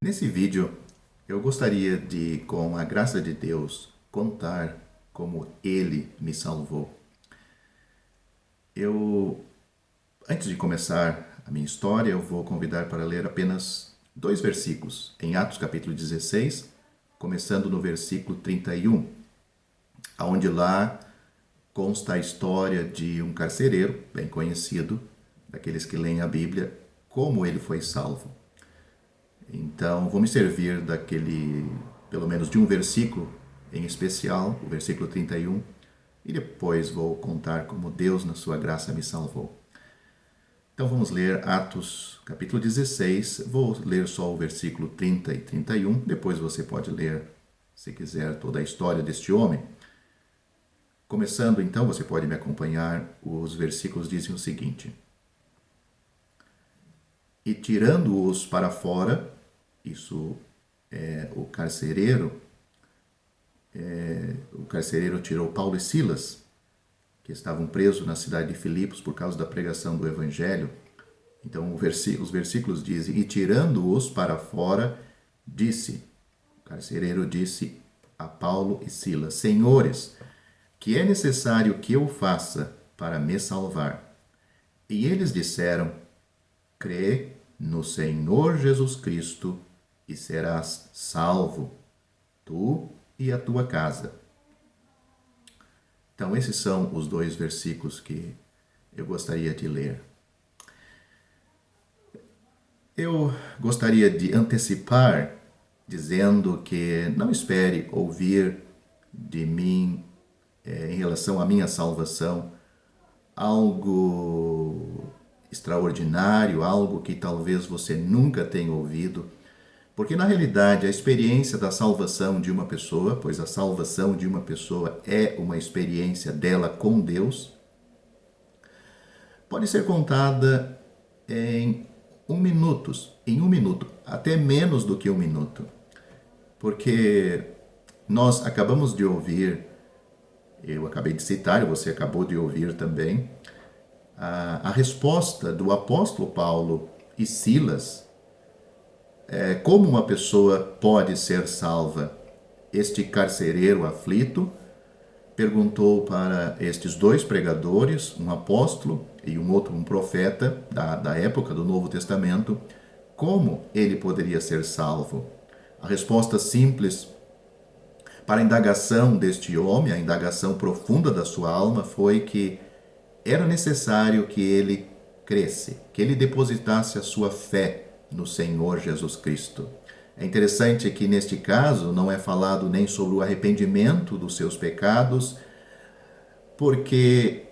Nesse vídeo, eu gostaria de, com a graça de Deus, contar como Ele me salvou. Antes de começar a minha história, eu vou convidar para ler apenas 2 versículos, em Atos capítulo 16, começando no versículo 31, onde lá consta a história de um carcereiro, bem conhecido, daqueles que leem a Bíblia, como ele foi salvo. Então, vou me servir pelo menos de um versículo em especial, o versículo 31, e depois vou contar como Deus, na sua graça, me salvou. Então, vamos ler Atos, capítulo 16. Vou ler só o versículo 30 e 31. Depois você pode ler, se quiser, toda a história deste homem. Começando, então, você pode me acompanhar. Os versículos dizem o seguinte: E tirando-os para fora, isso é o carcereiro tirou Paulo e Silas, que estavam presos na cidade de Filipos por causa da pregação do Evangelho. Então os versículos dizem: E tirando-os para fora, o carcereiro disse a Paulo e Silas: Senhores, que é necessário que eu faça para me salvar? E eles disseram: Crê no Senhor Jesus Cristo e serás salvo, tu e a tua casa. Então, esses são os 2 versículos que eu gostaria de ler. Eu gostaria de antecipar dizendo que não espere ouvir de mim, em relação à minha salvação, algo extraordinário, algo que talvez você nunca tenha ouvido, porque na realidade a experiência da salvação de uma pessoa, pois a salvação de uma pessoa é uma experiência dela com Deus, pode ser contada em em um minuto, até menos do que um minuto, porque nós acabamos de ouvir, eu acabei de citar, você acabou de ouvir também, a resposta do apóstolo Paulo e Silas. Como uma pessoa pode ser salva? Este carcereiro aflito perguntou para estes 2 pregadores, um apóstolo e um outro, um profeta da época do Novo Testamento, como ele poderia ser salvo. A resposta simples para a indagação deste homem, a indagação profunda da sua alma, foi que era necessário que ele cresce, que ele depositasse a sua fé no Senhor Jesus Cristo. É interessante que neste caso não é falado nem sobre o arrependimento dos seus pecados, porque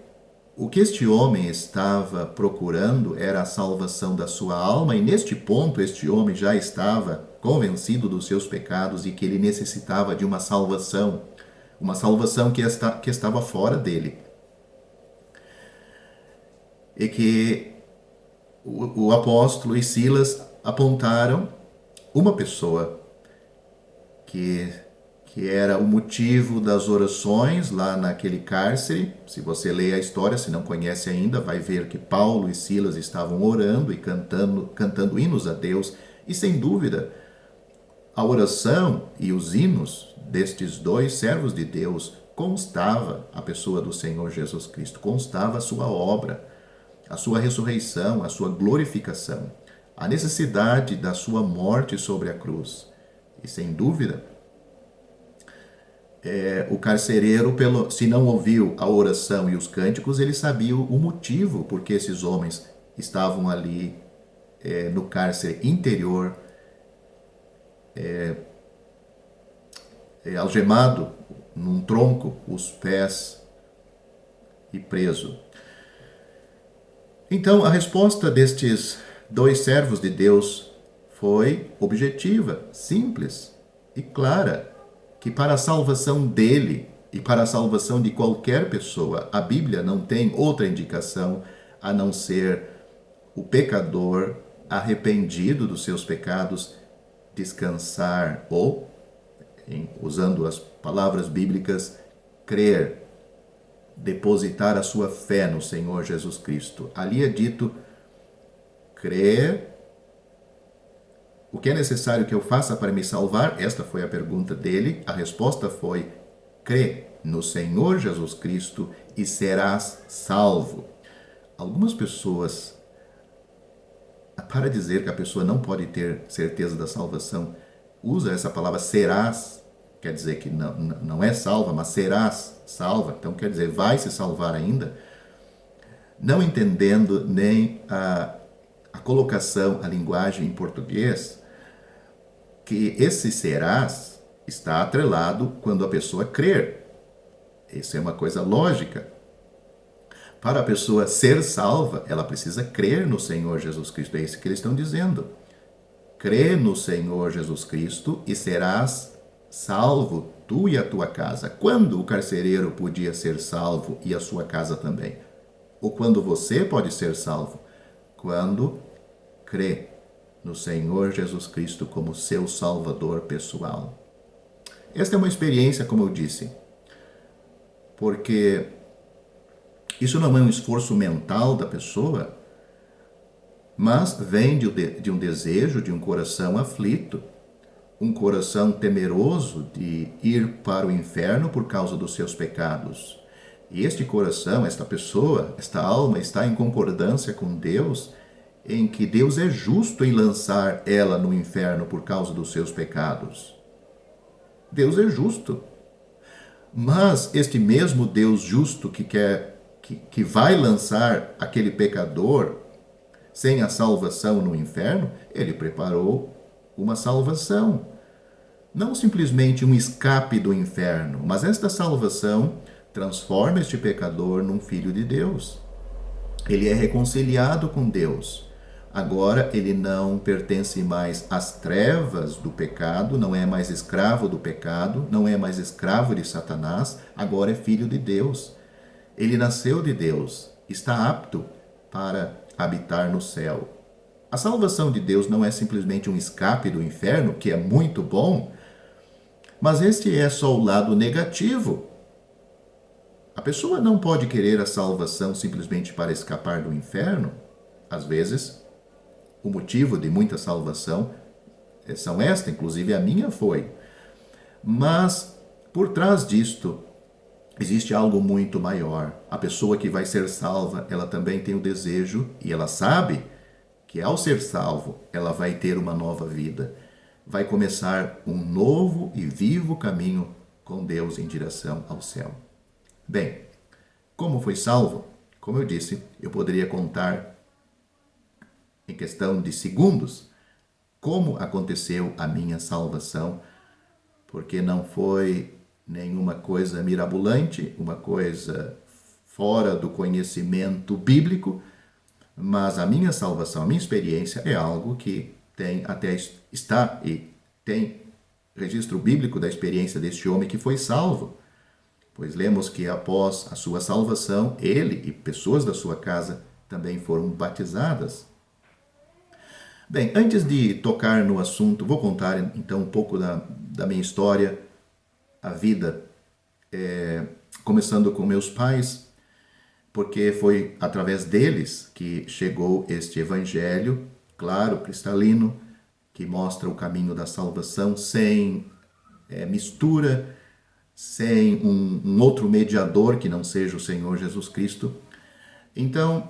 o que este homem estava procurando era a salvação da sua alma, e neste ponto este homem já estava convencido dos seus pecados e que ele necessitava de uma salvação que estava fora dele. E que o apóstolo e Silas apontaram uma pessoa que era o motivo das orações lá naquele cárcere. Se você lê a história, se não conhece ainda, vai ver que Paulo e Silas estavam orando e cantando hinos a Deus. E sem dúvida, a oração e os hinos destes 2 servos de Deus constava a pessoa do Senhor Jesus Cristo, constava a sua obra, a sua ressurreição, a sua glorificação, a necessidade da sua morte sobre a cruz. E sem dúvida, o carcereiro, se não ouviu a oração e os cânticos, ele sabia o motivo por que esses homens estavam ali no cárcere interior, algemado num tronco, os pés e preso. Então, a resposta destes 2 servos de Deus foi objetiva, simples e clara, que para a salvação dele e para a salvação de qualquer pessoa, a Bíblia não tem outra indicação a não ser o pecador arrependido dos seus pecados descansar ou, usando as palavras bíblicas, crer, depositar a sua fé no Senhor Jesus Cristo. Ali é dito crer O que é necessário que eu faça para me salvar? Esta foi a pergunta dele. A resposta foi: crê no Senhor Jesus Cristo e serás salvo. Algumas pessoas, para dizer que a pessoa não pode ter certeza da salvação, usa essa palavra serás, quer dizer que não é salva, mas serás salva, então quer dizer vai se salvar ainda, não entendendo nem a colocação, a linguagem em português, que esse serás está atrelado quando a pessoa crer. Isso é uma coisa lógica. Para a pessoa ser salva, ela precisa crer no Senhor Jesus Cristo. É isso que eles estão dizendo. Crê no Senhor Jesus Cristo e serás salvo, tu e a tua casa. Quando o carcereiro podia ser salvo e a sua casa também? Ou quando você pode ser salvo? Quando crê no Senhor Jesus Cristo como seu Salvador pessoal. Esta é uma experiência, como eu disse, porque isso não é um esforço mental da pessoa, mas vem de um desejo, de um coração aflito, um coração temeroso de ir para o inferno por causa dos seus pecados. E este coração, esta pessoa, esta alma está em concordância com Deus, em que Deus é justo em lançar ela no inferno por causa dos seus pecados. Deus é justo. Mas este mesmo Deus justo que vai lançar aquele pecador sem a salvação no inferno, ele preparou uma salvação. Não simplesmente um escape do inferno, mas esta salvação transforma este pecador num filho de Deus. Ele é reconciliado com Deus. Agora ele não pertence mais às trevas do pecado, não é mais escravo do pecado, não é mais escravo de Satanás, agora é filho de Deus. Ele nasceu de Deus, está apto para habitar no céu. A salvação de Deus não é simplesmente um escape do inferno, que é muito bom, mas este é só o lado negativo. A pessoa não pode querer a salvação simplesmente para escapar do inferno. Às vezes, o motivo de muita salvação são esta, inclusive a minha foi. Mas, por trás disto, existe algo muito maior. A pessoa que vai ser salva, ela também tem o desejo e ela sabe que ao ser salvo, ela vai ter uma nova vida. Vai começar um novo e vivo caminho com Deus em direção ao céu. Bem, como foi salvo? Como eu disse, eu poderia contar em questão de segundos como aconteceu a minha salvação, porque não foi nenhuma coisa mirabolante, uma coisa fora do conhecimento bíblico, mas a minha salvação, a minha experiência é algo que está e tem registro bíblico da experiência deste homem que foi salvo. Pois lemos que após a sua salvação, ele e pessoas da sua casa também foram batizadas. Bem, antes de tocar no assunto, vou contar então um pouco da minha história, a vida, começando com meus pais, porque foi através deles que chegou este evangelho, claro, cristalino, que mostra o caminho da salvação sem mistura, sem um outro mediador que não seja o Senhor Jesus Cristo. Então,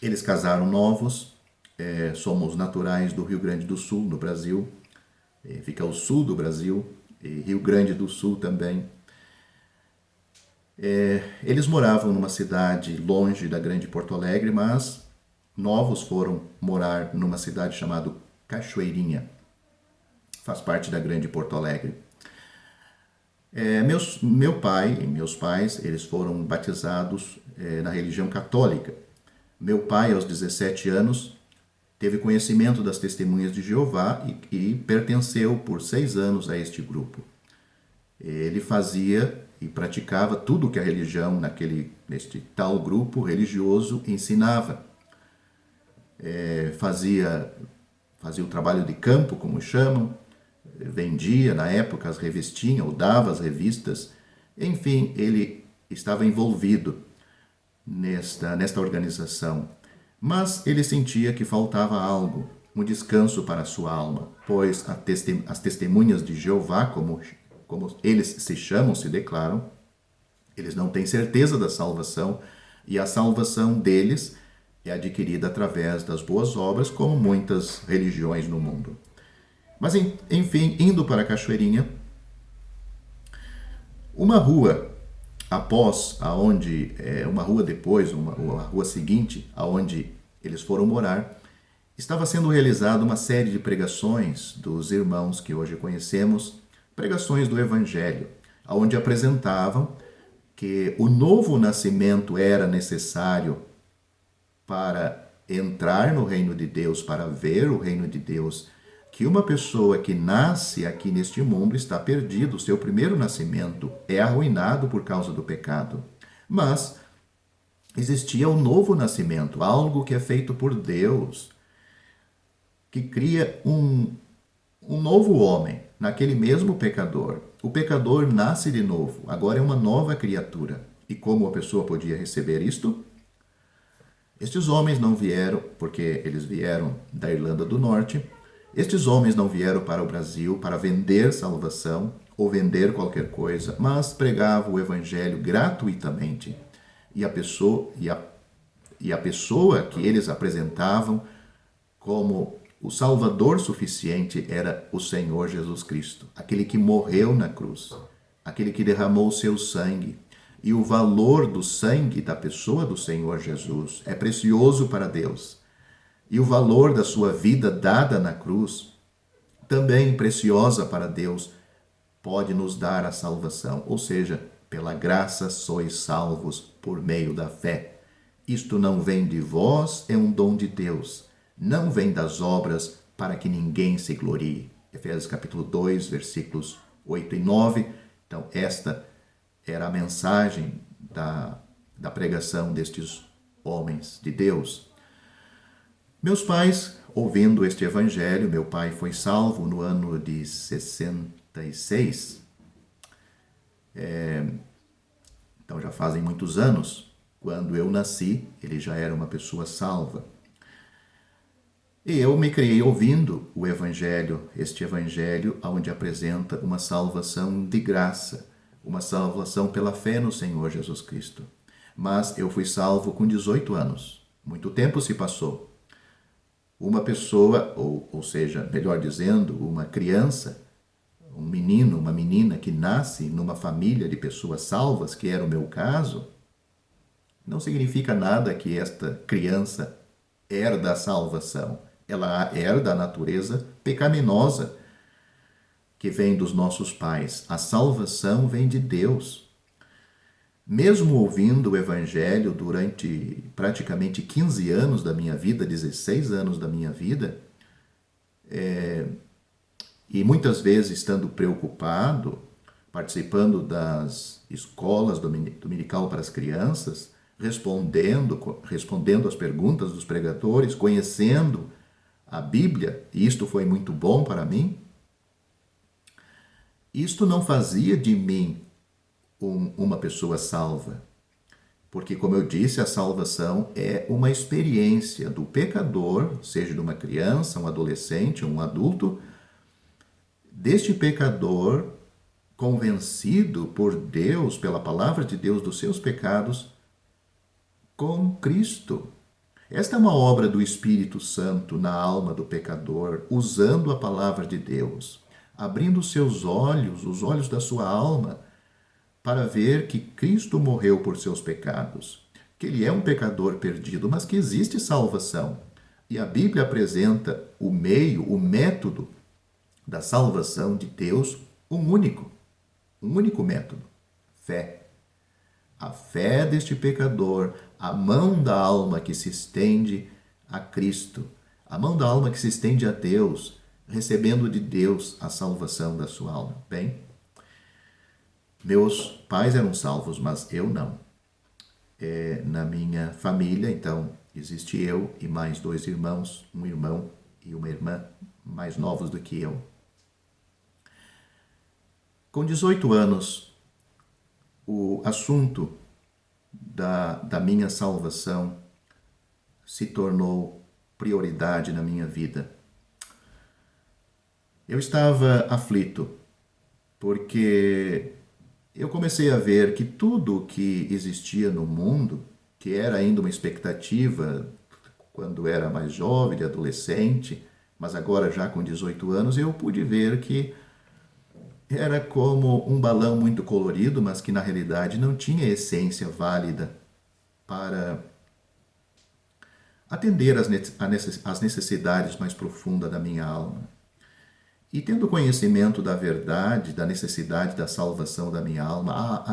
eles casaram novos, somos naturais do Rio Grande do Sul, no Brasil, fica ao sul do Brasil, e Rio Grande do Sul também. Eles moravam numa cidade longe da grande Porto Alegre, mas novos foram morar numa cidade chamada Cachoeirinha, faz parte da grande Porto Alegre. Meu pai e meus pais, eles foram batizados na religião católica. Meu pai, aos 17 anos, teve conhecimento das Testemunhas de Jeová e pertenceu por 6 anos a este grupo. Ele fazia e praticava tudo que a religião, neste tal grupo religioso, ensinava. Fazia o trabalho de campo, como chamam, vendia na época as revistinhas, ou dava as revistas, enfim, ele estava envolvido nesta organização. Mas ele sentia que faltava algo, um descanso para a sua alma, pois as testemunhas de Jeová, como eles se chamam, se declaram, eles não têm certeza da salvação, e a salvação deles é adquirida através das boas obras, como muitas religiões no mundo. Mas, enfim, indo para a Cachoeirinha, uma rua após, uma rua depois, uma rua seguinte, aonde eles foram morar, estava sendo realizada uma série de pregações dos irmãos que hoje conhecemos, pregações do Evangelho, onde apresentavam que o novo nascimento era necessário para entrar no reino de Deus, para ver o reino de Deus, que uma pessoa que nasce aqui neste mundo está perdido, o seu primeiro nascimento é arruinado por causa do pecado. Mas existia o novo nascimento, algo que é feito por Deus, que cria um novo homem, naquele mesmo pecador. O pecador nasce de novo, agora é uma nova criatura. E como a pessoa podia receber isto? Estes homens não vieram, porque eles vieram da Irlanda do Norte, estes homens não vieram para o Brasil para vender salvação ou vender qualquer coisa, mas pregavam o Evangelho gratuitamente. E a pessoa que eles apresentavam como o Salvador suficiente era o Senhor Jesus Cristo, aquele que morreu na cruz, aquele que derramou o seu sangue. E o valor do sangue da pessoa do Senhor Jesus é precioso para Deus. E o valor da sua vida dada na cruz, também preciosa para Deus, pode nos dar a salvação. Ou seja, pela graça sois salvos por meio da fé. Isto não vem de vós, é um dom de Deus. Não vem das obras para que ninguém se glorie. Efésios capítulo 2, versículos 8 e 9. Então, esta era a mensagem da pregação destes homens de Deus. Meus pais, ouvindo este evangelho, meu pai foi salvo no ano de 66. Então já fazem muitos anos. Quando eu nasci, ele já era uma pessoa salva. E eu me criei ouvindo o evangelho, este evangelho onde apresenta uma salvação de graça, uma salvação pela fé no Senhor Jesus Cristo. Mas eu fui salvo com 18 anos. Muito tempo se passou. Uma pessoa, ou seja, melhor dizendo, uma criança, um menino, uma menina que nasce numa família de pessoas salvas, que era o meu caso, não significa nada que esta criança herda a salvação. Ela herda a natureza pecaminosa que vem dos nossos pais. A salvação vem de Deus. Mesmo ouvindo o Evangelho durante praticamente 15 anos da minha vida, 16 anos da minha vida, e muitas vezes estando preocupado, participando das escolas dominical para as crianças, respondendo às perguntas dos pregadores, conhecendo a Bíblia, e isto foi muito bom para mim, isto não fazia de mim uma pessoa salva. Porque, como eu disse, a salvação é uma experiência do pecador, seja de uma criança, um adolescente, um adulto, deste pecador convencido por Deus, pela palavra de Deus, dos seus pecados, com Cristo. Esta é uma obra do Espírito Santo na alma do pecador, usando a palavra de Deus, abrindo seus olhos, os olhos da sua alma, para ver que Cristo morreu por seus pecados, que ele é um pecador perdido, mas que existe salvação. E a Bíblia apresenta o meio, o método da salvação de Deus, um único método: fé. A fé deste pecador, a mão da alma que se estende a Cristo, a mão da alma que se estende a Deus, recebendo de Deus a salvação da sua alma. Bem, meus pais eram salvos, mas eu não. Na minha família, então, existe eu e mais 2 irmãos, um irmão e uma irmã mais novos do que eu. Com 18 anos, o assunto da minha salvação se tornou prioridade na minha vida. Eu estava aflito, porque eu comecei a ver que tudo o que existia no mundo, que era ainda uma expectativa quando era mais jovem, adolescente, mas agora já com 18 anos, eu pude ver que era como um balão muito colorido, mas que na realidade não tinha essência válida para atender às necessidades mais profundas da minha alma. E tendo conhecimento da verdade, da necessidade da salvação da minha alma,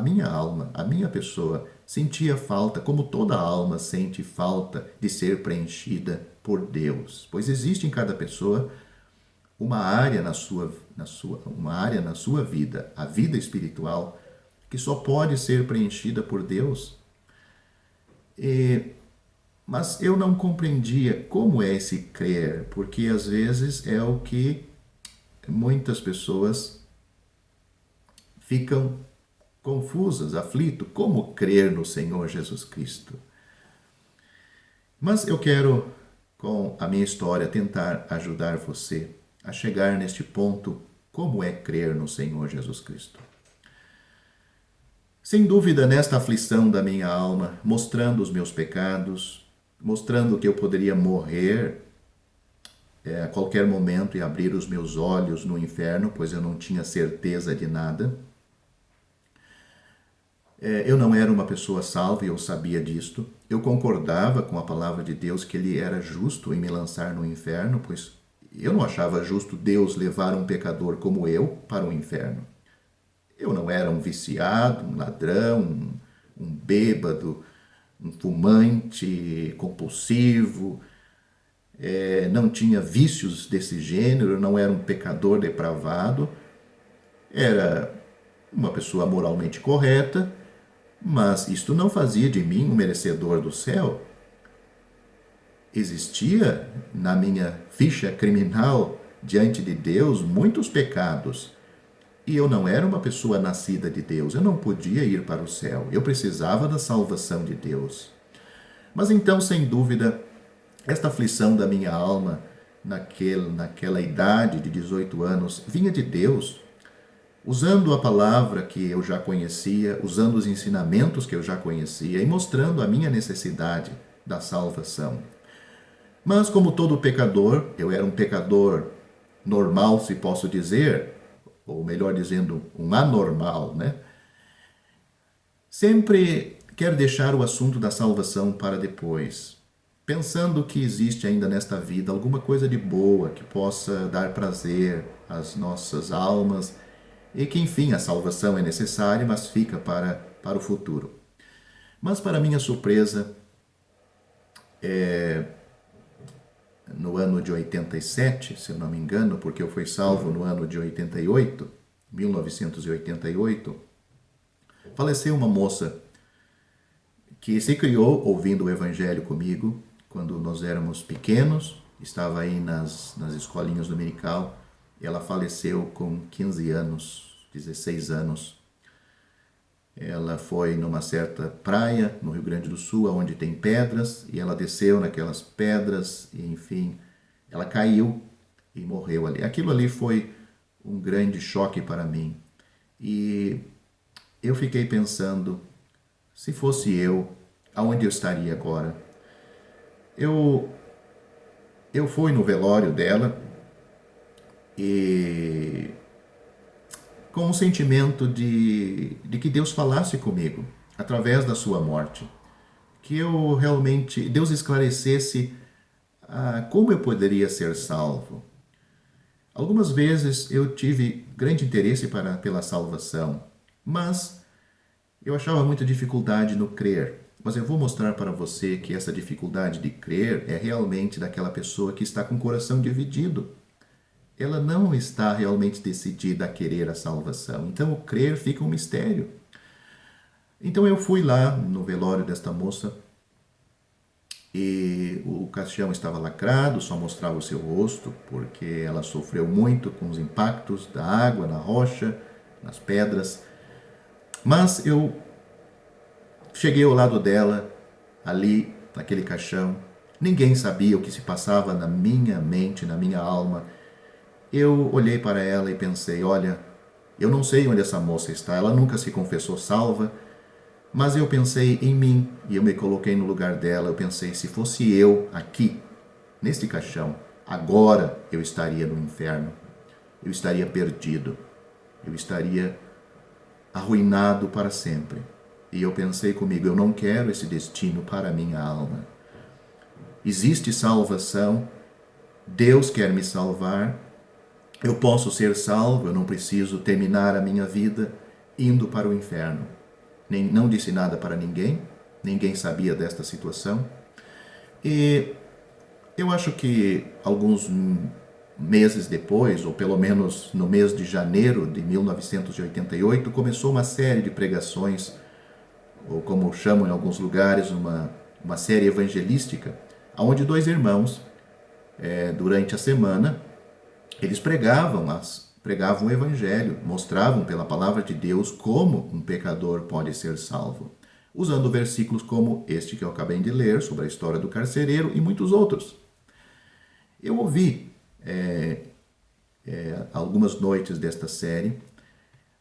a minha pessoa, sentia falta, como toda alma sente falta de ser preenchida por Deus. Pois existe em cada pessoa uma área uma área na sua vida, a vida espiritual, que só pode ser preenchida por Deus. Mas eu não compreendia como é esse crer, porque às vezes é o que muitas pessoas ficam confusas, aflitas, como crer no Senhor Jesus Cristo. Mas eu quero, com a minha história, tentar ajudar você a chegar neste ponto, como é crer no Senhor Jesus Cristo. Sem dúvida, nesta aflição da minha alma, mostrando os meus pecados, mostrando que eu poderia morrer a qualquer momento e abrir os meus olhos no inferno, pois eu não tinha certeza de nada. Eu não era uma pessoa salva e eu sabia disto. Eu concordava com a palavra de Deus que Ele era justo em me lançar no inferno, pois eu não achava justo Deus levar um pecador como eu para o inferno. Eu não era um viciado, um ladrão, um bêbado, um fumante compulsivo, não tinha vícios desse gênero, não era um pecador depravado, era uma pessoa moralmente correta, mas isto não fazia de mim um merecedor do céu. Existia na minha ficha criminal diante de Deus muitos pecados, e eu não era uma pessoa nascida de Deus, eu não podia ir para o céu, eu precisava da salvação de Deus. Mas então, sem dúvida, esta aflição da minha alma, naquela idade de 18 anos, vinha de Deus, usando a palavra que eu já conhecia, usando os ensinamentos que eu já conhecia e mostrando a minha necessidade da salvação. Mas como todo pecador, eu era um pecador normal, se posso dizer, ou melhor dizendo, um anormal, né? Sempre quero deixar o assunto da salvação para depois, pensando que existe ainda nesta vida alguma coisa de boa que possa dar prazer às nossas almas e que, enfim, a salvação é necessária, mas fica para o futuro. Mas, para minha surpresa, no ano de 87, se eu não me engano, porque eu fui salvo no ano de 88, 1988, faleceu uma moça que se criou ouvindo o Evangelho comigo quando nós éramos pequenos, estava aí nas escolinhas dominical, e ela faleceu com 15 anos, 16 anos. Ela foi numa certa praia no Rio Grande do Sul, onde tem pedras, e ela desceu naquelas pedras, e enfim, ela caiu e morreu ali. Aquilo ali foi um grande choque para mim. E eu fiquei pensando, se fosse eu, aonde eu estaria agora? Eu fui no velório dela e com um sentimento de que Deus falasse comigo através da sua morte, que eu realmente, Deus esclarecesse como eu poderia ser salvo. Algumas vezes eu tive grande interesse pela salvação, mas eu achava muita dificuldade no crer. Mas eu vou mostrar para você que essa dificuldade de crer é realmente daquela pessoa que está com o coração dividido. Ela não está realmente decidida a querer a salvação. Então o crer fica um mistério. Então eu fui lá no velório desta moça e o caixão estava lacrado, só mostrava o seu rosto, porque ela sofreu muito com os impactos da água na rocha, nas pedras. Mas eu cheguei ao lado dela, ali, naquele caixão. Ninguém sabia o que se passava na minha mente, na minha alma. eu olhei para ela e pensei, olha, eu não sei onde essa moça está, ela nunca se confessou salva, mas eu pensei em mim e eu me coloquei no lugar dela. Eu pensei, se fosse eu aqui, neste caixão, agora eu estaria no inferno, eu estaria perdido, eu estaria arruinado para sempre. E eu pensei comigo, eu não quero esse destino para a minha alma. Existe salvação, Deus quer me salvar, eu posso ser salvo, eu não preciso terminar a minha vida indo para o inferno. Não disse nada para ninguém, ninguém sabia desta situação. E eu acho que alguns meses depois, ou pelo menos no mês de janeiro de 1988, começou uma série de pregações, ou como chamam em alguns lugares, uma série evangelística, onde dois irmãos, durante a semana, eles pregavam o evangelho, mostravam pela palavra de Deus como um pecador pode ser salvo, usando versículos como este que eu acabei de ler, sobre a história do carcereiro e muitos outros. Eu ouvi algumas noites desta série,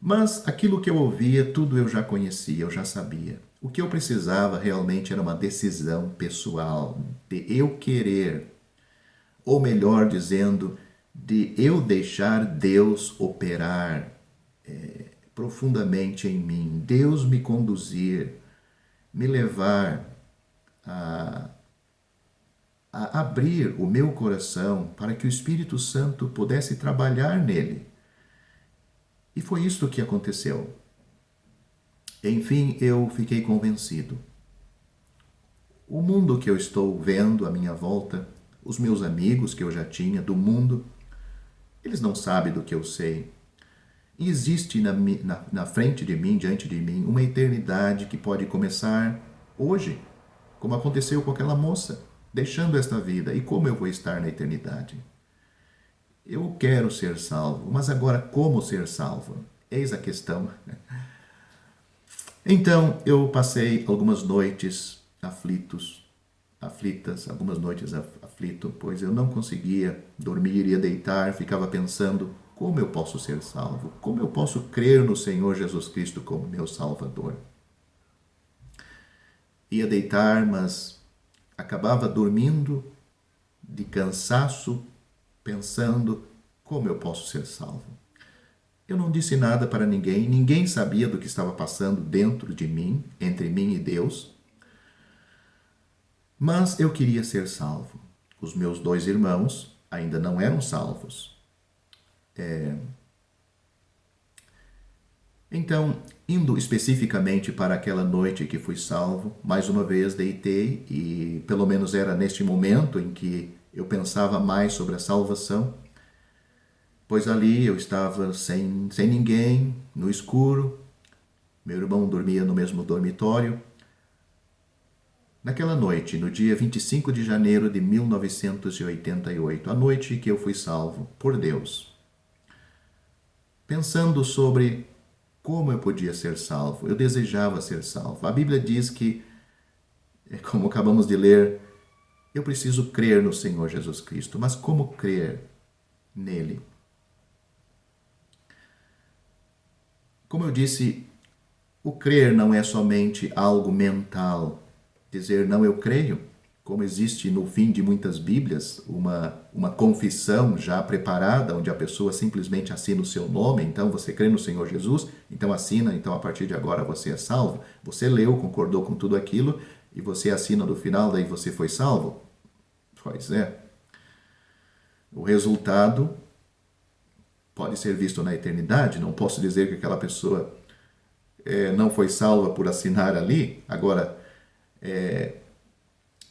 mas aquilo que eu ouvia, tudo eu já conhecia, eu já sabia. O que eu precisava realmente era uma decisão pessoal, de eu querer, ou melhor dizendo, de eu deixar Deus operar profundamente em mim, Deus me conduzir, me levar a abrir o meu coração para que o Espírito Santo pudesse trabalhar nele. E foi isso que aconteceu. Enfim, eu fiquei convencido. O mundo que eu estou vendo à minha volta, os meus amigos que eu já tinha do mundo, eles não sabem do que eu sei. E existe na frente de mim, diante de mim, uma eternidade que pode começar hoje, como aconteceu com aquela moça, deixando esta vida. E como eu vou estar na eternidade? Eu quero ser salvo, mas agora como ser salvo? Eis a questão. Então eu passei algumas noites aflitas, algumas noites aflito, pois eu não conseguia dormir, ia deitar, ficava pensando, como eu posso ser salvo? Como eu posso crer no Senhor Jesus Cristo como meu Salvador? Ia deitar, mas acabava dormindo de cansaço, pensando, como eu posso ser salvo? Eu não disse nada para ninguém, ninguém sabia do que estava passando dentro de mim, entre mim e Deus, mas eu queria ser salvo. Os meus dois irmãos ainda não eram salvos. Então, indo especificamente para aquela noite que fui salvo, mais uma vez deitei e pelo menos era neste momento em que eu pensava mais sobre a salvação, pois ali eu estava sem ninguém, no escuro, meu irmão dormia no mesmo dormitório. Naquela noite, no dia 25 de janeiro de 1988, a noite que eu fui salvo por Deus, pensando sobre como eu podia ser salvo, eu desejava ser salvo. A Bíblia diz que, como acabamos de ler, eu preciso crer no Senhor Jesus Cristo, mas como crer nele? Como eu disse, o crer não é somente algo mental, dizer não eu creio, como existe no fim de muitas Bíblias, uma confissão já preparada, onde a pessoa simplesmente assina o seu nome, então você crê no Senhor Jesus, então assina, então a partir de agora você é salvo. Você leu, concordou com tudo aquilo, e você assina no final, daí você foi salvo? Pois é. O resultado pode ser visto na eternidade, não posso dizer que aquela pessoa não foi salva por assinar ali. Agora,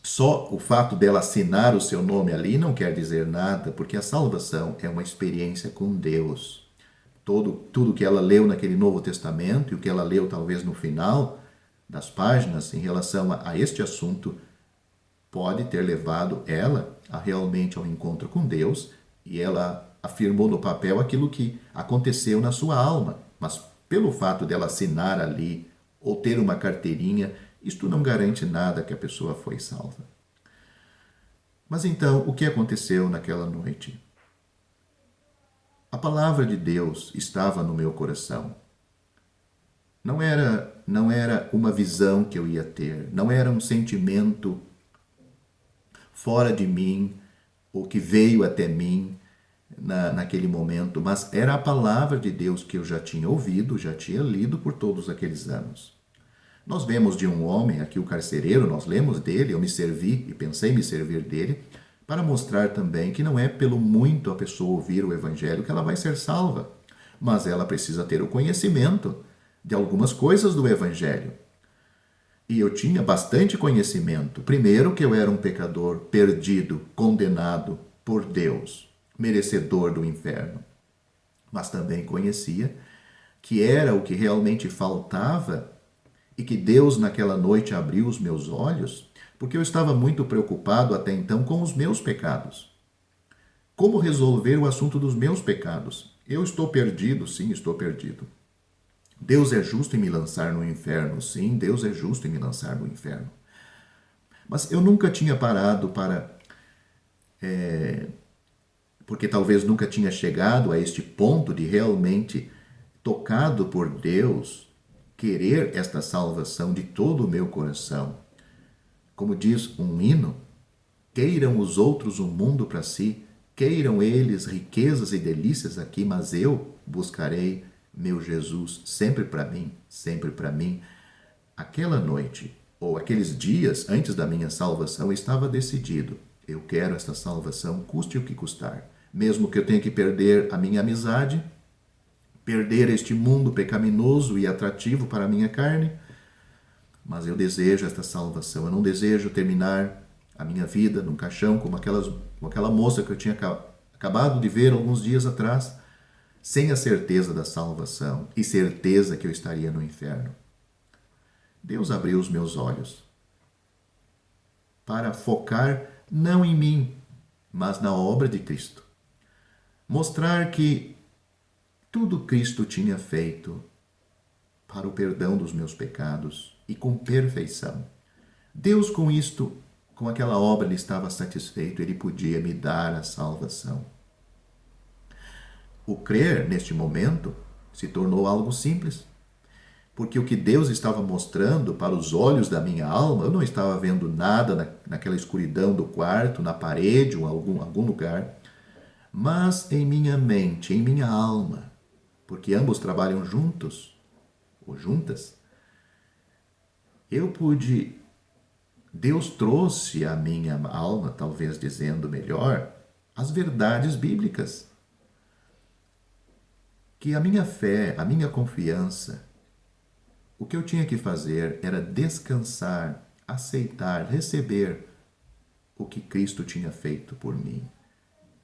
só o fato dela assinar o seu nome ali não quer dizer nada, porque a salvação é uma experiência com Deus. Tudo que ela leu naquele Novo Testamento e o que ela leu talvez no final das páginas em relação a este assunto pode ter levado ela realmente ao encontro com Deus, e ela afirmou no papel aquilo que aconteceu na sua alma. Mas pelo fato dela assinar ali ou ter uma carteirinha, isto não garante nada que a pessoa foi salva. Mas então, o que aconteceu naquela noite? A palavra de Deus estava no meu coração. Não era uma visão que eu ia ter, não era um sentimento fora de mim, ou que veio até mim naquele momento, mas era a palavra de Deus que eu já tinha ouvido, já tinha lido por todos aqueles anos. Nós vemos de um homem, aqui o carcereiro, nós lemos dele, eu me servi e pensei em me servir dele, para mostrar também que não é pelo muito a pessoa ouvir o evangelho que ela vai ser salva, mas ela precisa ter o conhecimento de algumas coisas do evangelho. E eu tinha bastante conhecimento. Primeiro, que eu era um pecador perdido, condenado por Deus, merecedor do inferno. Mas também conhecia que era o que realmente faltava e que Deus naquela noite abriu os meus olhos, porque eu estava muito preocupado até então com os meus pecados. Como resolver o assunto dos meus pecados? Eu estou perdido, sim, estou perdido. Deus é justo em me lançar no inferno, sim, Deus é justo em me lançar no inferno. Mas eu nunca tinha parado para... porque talvez nunca tinha chegado a este ponto de realmente, tocado por Deus, querer esta salvação de todo o meu coração. Como diz um hino, queiram os outros o mundo para si, queiram eles riquezas e delícias aqui, mas eu buscarei meu Jesus sempre para mim, sempre para mim. Aquela noite, ou aqueles dias antes da minha salvação, estava decidido. Eu quero esta salvação, custe o que custar. Mesmo que eu tenha que perder a minha amizade, perder este mundo pecaminoso e atrativo para a minha carne, mas eu desejo esta salvação. Eu não desejo terminar a minha vida num caixão como aquela moça que eu tinha acabado de ver alguns dias atrás, sem a certeza da salvação e certeza que eu estaria no inferno. Deus abriu os meus olhos para focar não em mim, mas na obra de Cristo. Mostrar que tudo Cristo tinha feito para o perdão dos meus pecados e com perfeição. Deus com isto, com aquela obra, ele estava satisfeito, ele podia me dar a salvação. O crer, neste momento, se tornou algo simples, porque o que Deus estava mostrando para os olhos da minha alma, eu não estava vendo nada naquela escuridão do quarto, na parede ou em algum lugar, mas em minha mente, em minha alma, porque ambos trabalham juntos, ou juntas, Deus trouxe à minha alma, talvez dizendo melhor, as verdades bíblicas. Que a minha fé, a minha confiança, o que eu tinha que fazer era descansar, aceitar, receber o que Cristo tinha feito por mim.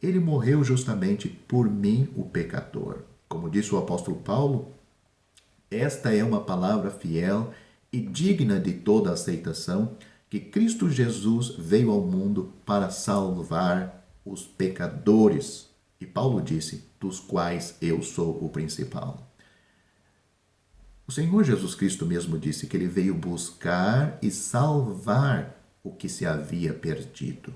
Ele morreu justamente por mim, o pecador. Como disse o apóstolo Paulo, esta é uma palavra fiel e digna de toda aceitação, que Cristo Jesus veio ao mundo para salvar os pecadores. E Paulo disse, dos quais eu sou o principal. O Senhor Jesus Cristo mesmo disse que ele veio buscar e salvar o que se havia perdido.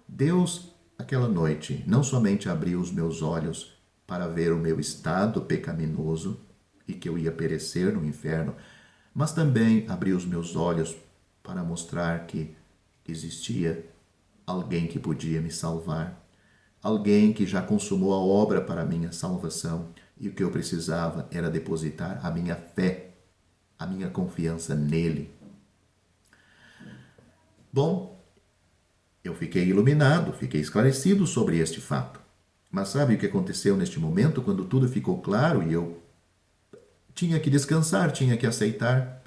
Deus, aquela noite, não somente abriu os meus olhos para ver o meu estado pecaminoso e que eu ia perecer no inferno, mas também abriu os meus olhos para mostrar que existia alguém que podia me salvar, alguém que já consumou a obra para a minha salvação, e o que eu precisava era depositar a minha fé, a minha confiança nele. Bom, eu fiquei iluminado, fiquei esclarecido sobre este fato. Mas sabe o que aconteceu neste momento, quando tudo ficou claro e eu tinha que descansar, tinha que aceitar?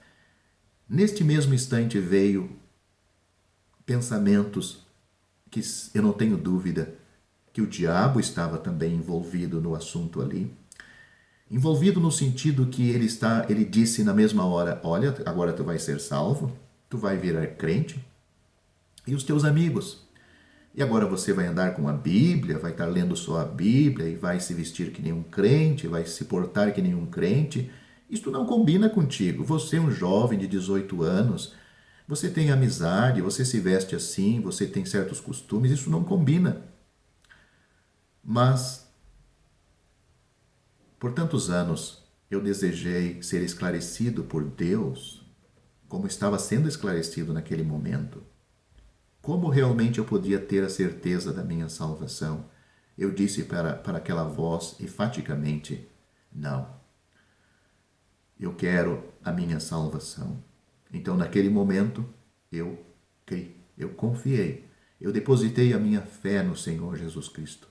Neste mesmo instante veio pensamentos que eu não tenho dúvida que o diabo estava também envolvido no assunto ali. Envolvido no sentido que ele disse na mesma hora, olha, agora tu vai ser salvo, tu vai virar crente, e os teus amigos. E agora você vai andar com a Bíblia, vai estar lendo só a Bíblia, e vai se vestir que nem um crente, vai se portar que nem um crente. Isto não combina contigo. Você é um jovem de 18 anos, você tem amizade, você se veste assim, você tem certos costumes, isso não combina. Mas Por tantos anos eu desejei ser esclarecido por Deus, como estava sendo esclarecido naquele momento. Como realmente eu podia ter a certeza da minha salvação? Eu disse para aquela voz enfaticamente: não, eu quero a minha salvação. Então, naquele momento, eu criei, eu confiei, eu depositei a minha fé no Senhor Jesus Cristo.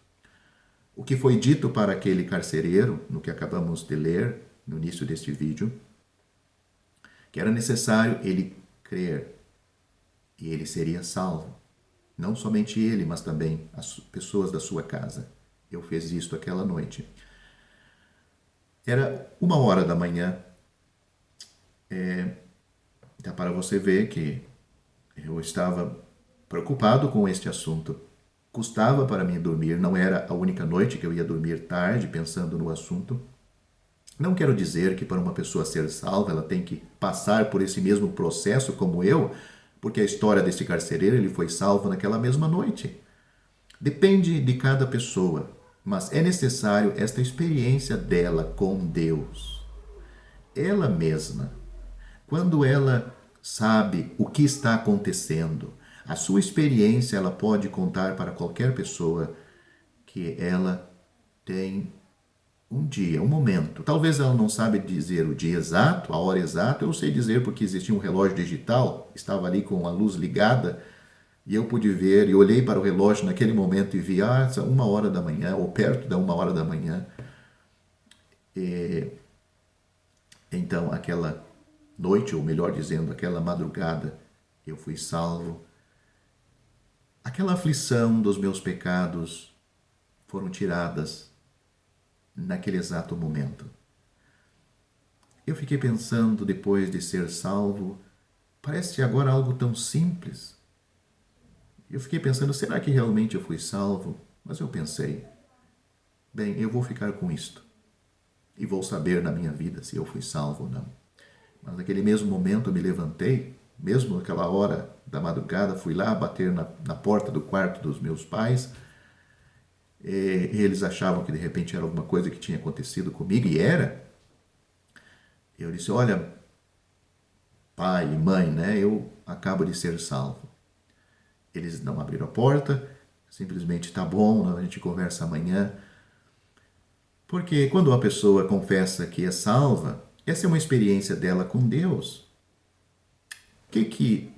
O que foi dito para aquele carcereiro, no que acabamos de ler no início deste vídeo, que era necessário ele crer e ele seria salvo. Não somente ele, mas também as pessoas da sua casa. Eu fiz isto aquela noite. Era 1h da manhã. Dá para você ver que eu estava preocupado com este assunto. Custava para mim dormir, não era a única noite que eu ia dormir tarde pensando no assunto. Não quero dizer que para uma pessoa ser salva ela tem que passar por esse mesmo processo como eu, porque a história desse carcereiro ele foi salvo naquela mesma noite. Depende de cada pessoa, mas é necessário esta experiência dela com Deus. Ela mesma, quando ela sabe o que está acontecendo, a sua experiência ela pode contar para qualquer pessoa que ela tem um dia, um momento. Talvez ela não sabe dizer o dia exato, a hora exata. Eu sei dizer porque existia um relógio digital, estava ali com a luz ligada e eu pude ver e olhei para o relógio naquele momento e vi, 1h da manhã ou perto da 1h da manhã. Então, aquela noite, ou melhor dizendo, aquela madrugada, eu fui salvo. Aquela aflição dos meus pecados foram tiradas naquele exato momento. Eu fiquei pensando, depois de ser salvo, parece agora algo tão simples. Eu fiquei pensando, será que realmente eu fui salvo? Mas eu pensei, bem, eu vou ficar com isto. E vou saber na minha vida se eu fui salvo ou não. Mas naquele mesmo momento eu me levantei, mesmo naquela hora da madrugada, fui lá bater na porta do quarto dos meus pais. E eles achavam que de repente era alguma coisa que tinha acontecido comigo, e era. Eu disse, olha, pai e mãe, né, eu acabo de ser salvo. Eles não abriram a porta, simplesmente tá bom, a gente conversa amanhã. Porque quando a pessoa confessa que é salva, essa é uma experiência dela com Deus. O que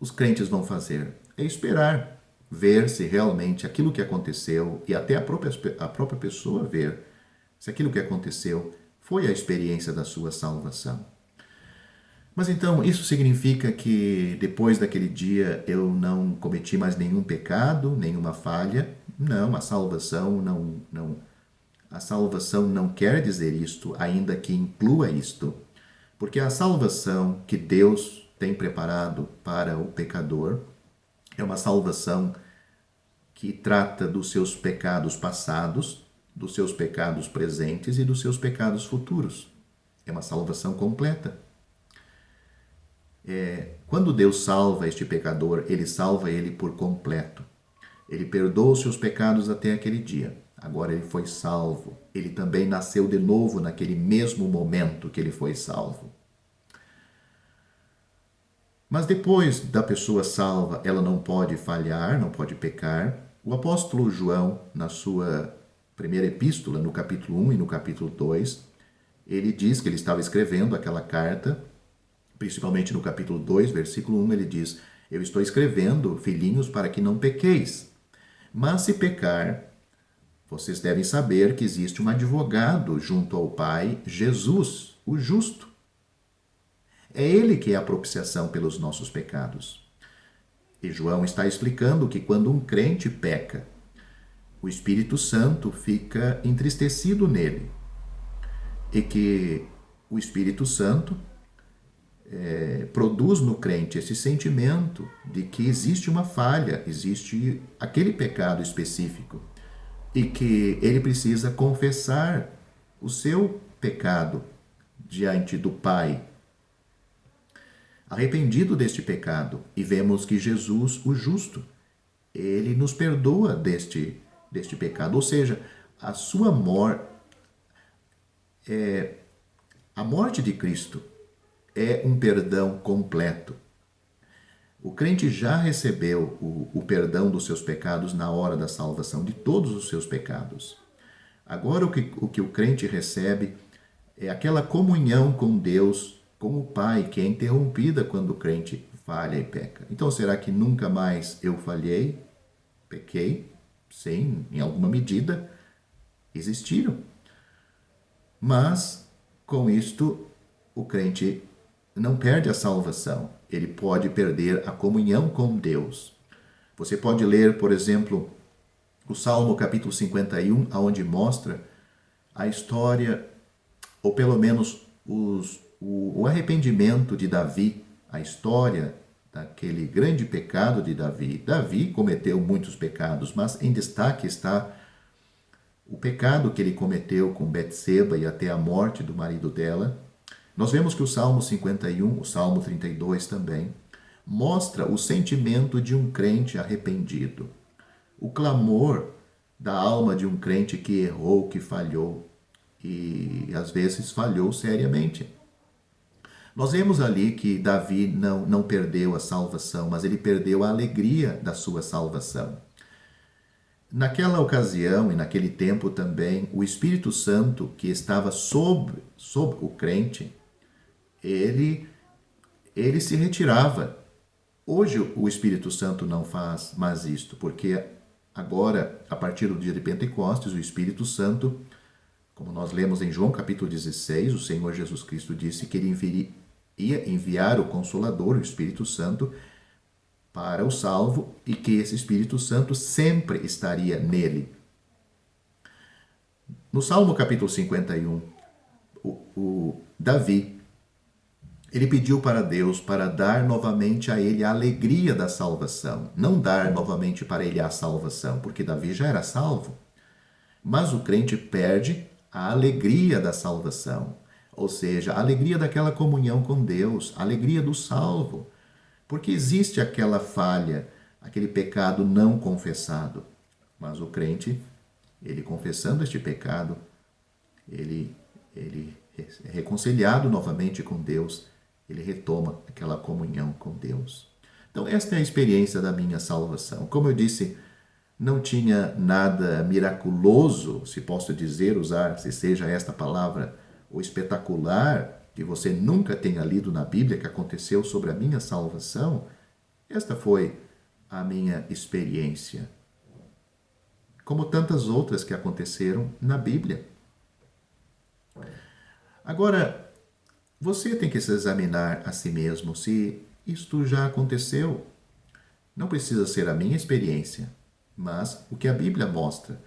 os crentes vão fazer? É esperar, ver se realmente aquilo que aconteceu, e até a própria pessoa ver se aquilo que aconteceu foi a experiência da sua salvação. Mas então, isso significa que depois daquele dia eu não cometi mais nenhum pecado, nenhuma falha? Não, a salvação não quer dizer isto, ainda que inclua isto. Porque a salvação que Deus tem preparado para o pecador é uma salvação que trata dos seus pecados passados, dos seus pecados presentes e dos seus pecados futuros. É uma salvação completa. Quando Deus salva este pecador, ele salva ele por completo. Ele perdoa os seus pecados até aquele dia. Agora ele foi salvo. Ele também nasceu de novo naquele mesmo momento que ele foi salvo. Mas depois da pessoa salva, ela não pode falhar, não pode pecar. O apóstolo João, na sua primeira epístola, no capítulo 1 e no capítulo 2, ele diz que ele estava escrevendo aquela carta, principalmente no capítulo 2, versículo 1, ele diz, eu estou escrevendo, filhinhos, para que não pequeis. Mas se pecar, vocês devem saber que existe um advogado junto ao Pai, Jesus, o justo. É ele que é a propiciação pelos nossos pecados. E João está explicando que quando um crente peca, o Espírito Santo fica entristecido nele. E que o Espírito Santo produz no crente esse sentimento de que existe uma falha, existe aquele pecado específico. E que ele precisa confessar o seu pecado diante do Pai, arrependido deste pecado. E vemos que Jesus, o justo, ele nos perdoa deste pecado. Ou seja, a sua morte, A morte de Cristo é um perdão completo. O crente já recebeu o perdão dos seus pecados na hora da salvação, de todos os seus pecados. Agora o que o crente recebe é aquela comunhão com Deus, com o Pai, que é interrompida quando o crente falha e peca. Então, será que nunca mais eu falhei, pequei? Sim, em alguma medida existiram. Mas, com isto, o crente não perde a salvação. Ele pode perder a comunhão com Deus. Você pode ler, por exemplo, o Salmo capítulo 51, onde mostra a história, ou pelo menos o arrependimento de Davi, a história daquele grande pecado de Davi. Davi cometeu muitos pecados, mas em destaque está o pecado que ele cometeu com Betseba e até a morte do marido dela. Nós vemos que o Salmo 51, o Salmo 32 também, mostra o sentimento de um crente arrependido. O clamor da alma de um crente que errou, que falhou e às vezes falhou seriamente. Nós vemos ali que Davi não perdeu a salvação, mas ele perdeu a alegria da sua salvação. Naquela ocasião e naquele tempo também, o Espírito Santo que estava sobre o crente, ele se retirava. Hoje o Espírito Santo não faz mais isto, porque agora, a partir do dia de Pentecostes, o Espírito Santo, como nós lemos em João capítulo 16, o Senhor Jesus Cristo disse que ele ia enviar o Consolador, o Espírito Santo, para o salvo e que esse Espírito Santo sempre estaria nele. No Salmo capítulo 51, o Davi, ele pediu para Deus para dar novamente a ele a alegria da salvação. Não dar novamente para ele a salvação, porque Davi já era salvo. Mas o crente perde a alegria da salvação. Ou seja, a alegria daquela comunhão com Deus, a alegria do salvo. Porque existe aquela falha, aquele pecado não confessado. Mas o crente, ele confessando este pecado, ele é reconciliado novamente com Deus, ele retoma aquela comunhão com Deus. Então, esta é a experiência da minha salvação. Como eu disse, não tinha nada miraculoso, se posso dizer, se seja esta palavra, o espetacular, que você nunca tenha lido na Bíblia, que aconteceu sobre a minha salvação. Esta foi a minha experiência. Como tantas outras que aconteceram na Bíblia. Agora, você tem que se examinar a si mesmo se isto já aconteceu. Não precisa ser a minha experiência, mas o que a Bíblia mostra.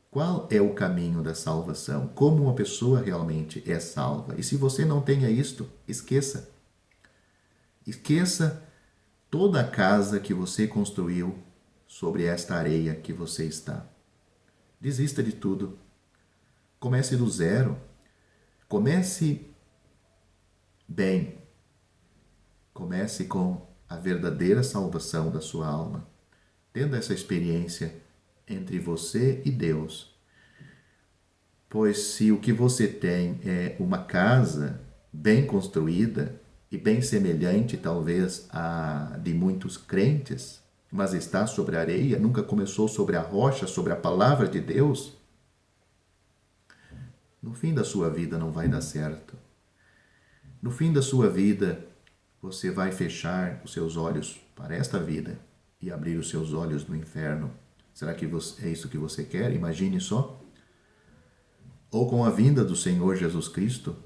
Qual é o caminho da salvação? Como uma pessoa realmente é salva? E se você não tenha isto, esqueça. Esqueça toda a casa que você construiu sobre esta areia que você está. Desista de tudo. Comece do zero. Comece bem. Comece com a verdadeira salvação da sua alma, tendo essa experiência entre você e Deus. Pois se o que você tem é uma casa bem construída e bem semelhante talvez à de muitos crentes, mas está sobre a areia, nunca começou sobre a rocha, sobre a palavra de Deus, no fim da sua vida não vai dar certo. No fim da sua vida, você vai fechar os seus olhos para esta vida e abrir os seus olhos no inferno. Será que é isso que você quer? Imagine só. Ou com a vinda do Senhor Jesus Cristo,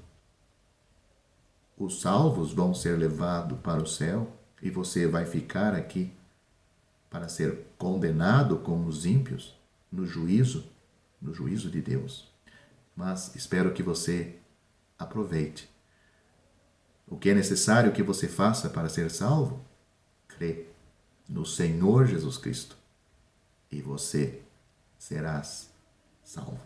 os salvos vão ser levados para o céu e você vai ficar aqui para ser condenado com os ímpios no juízo de Deus. Mas espero que você aproveite. O que é necessário que você faça para ser salvo? Crê no Senhor Jesus Cristo e você serás salvo.